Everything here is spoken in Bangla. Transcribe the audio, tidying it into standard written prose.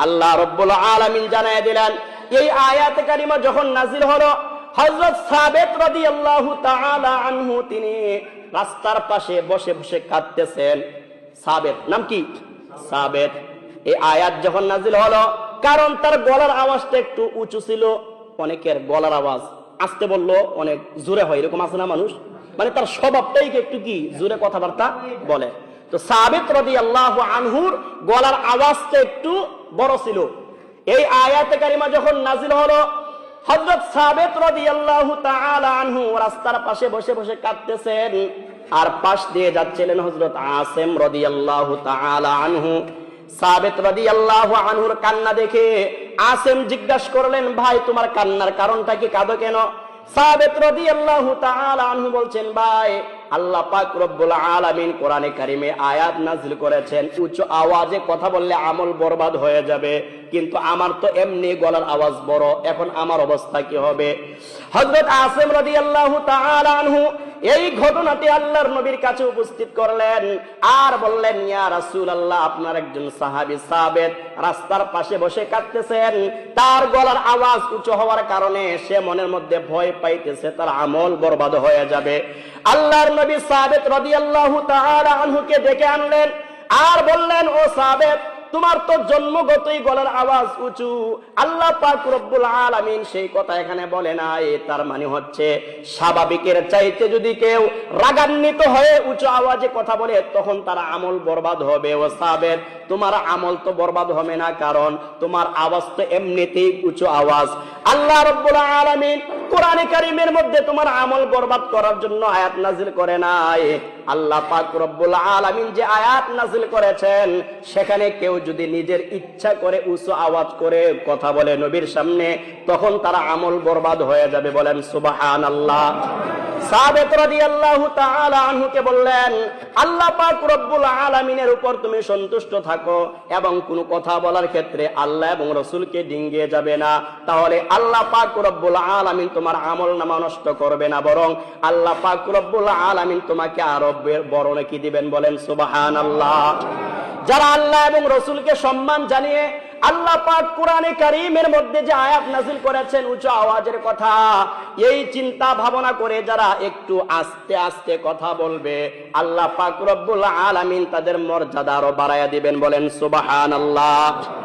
আল্লাহ রাব্বুল আলামিন জানায় দিলেন, এই আয়াতে কারিমা যখন নাজিল হলো, হযরত সাবেত রাদিয়াল্লাহু তাআলা আনহু তিনি রাস্তার পাশে বসে বসে কাঁদতেছেন। সাবেত নাম কি? সাবেত। এই আয়াত যখন নাজিল হলো, কারণ তার গলার আওয়াজটা একটু উঁচু ছিল। অনেকের গলার আওয়াজ আস্তে বললো অনেক জোরে হয়, এরকম আছে না মানুষ, মানে তার স্বভাবটাই একটু কি জোরে কথাবার্তা বলে। তো সাবেত রাদিয়াল্লাহু আনহুর গলার আওয়াজটা একটু বড় ছিল। এই আয়াতে কারিমা যখন নাজিল হলো, হযরত সাবেত রাদিয়াল্লাহু তাআলা আনহু রাস্তার পাশে বসে বসে কাঁদতেছেন, আর পাশ দিয়ে যাচ্ছিলেন হযরত আসিম রাদিয়াল্লাহু তাআলা আনহু। সাবেত রাদিয়াল্লাহু আনহুর কান্না দেখে আসিম জিজ্ঞাসা করলেন, ভাই তোমার কান্নার কারণটা কি, কাঁদো কেন? সাবেত রাদিয়াল্লাহু তাআলা আনহু বলছেন, ভাই আল্লাহ পাক রব্বুল আলামিন কোরআনে কারিমে আয়াত নাযিল করেছেন, উচ্চ আওয়াজে কথা বললে আমল বরবাদ হয়ে যাবে, কিন্তু আমার তো এমনি গলার আওয়াজ বড়, এখন আমার অবস্থা কি হবে? হযরত আসিম রাদিয়াল্লাহু তাআলা আনহু এই ঘটনাটি আল্লাহর নবীর কাছে উপস্থিত করলেন আর বললেন, ইয়া রাসূলুল্লাহ, আপনার একজন সাহাবী সাবেত রাস্তার পাশে বসে কাঁদতেছেন, তার গলার আওয়াজ উঁচু হওয়ার কারণে সে মনের মধ্যে ভয় পাইতেছে তার আমল বরবাদ হয়ে যাবে। আল্লাহর নবী সাবেত রাদিয়াল্লাহু তাআলা আনহুকে ডেকে আনলেন আর বললেন, ও সাবেত, তোমার তো জন্মগতই গলার আওয়াজ উঁচু, আল্লাহ পাক রব্বুল আলামিন সেই কথা এখানে বলে নাই, তার মানে হচ্ছে স্বাভাবিকের চাইতে যদি কেউ রাগান্বিত হয়ে উঁচু আওয়াজে কথা বলে তখন তার আমল বরবাদ হবে। ও সাবেত, তোমার আমল তো বরবাদ হবে না, কারণ তোমার আওয়াজ তো এমনিতেই উঁচু আওয়াজ। আল্লাহ রাব্বুল আলামিন কোরআনে কারীমের মধ্যে তোমার আমল বরবাদ করার জন্য আয়াত নাযিল করে নাই। আল্লাহ পাক রব্বুল আলামিন যে আয়াত নাযিল করেছেন, সেখানে কেউ যদি নিজের ইচ্ছা করে উঁচু আওয়াজ করে কথা বলে নবীর সামনে, তখন তার আমল বরবাদ হয়ে যাবে। বলেন সুবহানাল্লাহ। সাবেত রাদিয়াল্লাহু তাআলা আনহুকে বললেন, আল্লাহ পাক রব্বুল আলামিনের উপর তুমি সন্তুষ্ট থাকো এবং কোনো কথা বলার ক্ষেত্রে আল্লাহ এবং রাসূলকে ডিঙ্গিয়ে যাবে না, তাহলে আল্লাহ পাক রব্বুল আলামিন তোমার আমলনামা নষ্ট করবে না, বরং আল্লাহ পাক রব্বুল আলামিন তোমাকে আরো বড় নেকি দিবেন। বলেন সুবহানাল্লাহ। যারা আল্লাহ এবং রাসূলকে সম্মান জানিয়ে আল্লাহ পাক কোরআনে কারীমের মধ্যে যে আয়াত নাযিল করেছেন উচ্চ আওয়াজের কথা, এই চিন্তা ভাবনা করে যারা একটু আস্তে আস্তে কথা বলবে, আল্লাহ পাক রব্বুল আলামিন তাদের মর্যাদা আরো বাড়ায়া দিবেন। বলেন সুবহানাল্লাহ।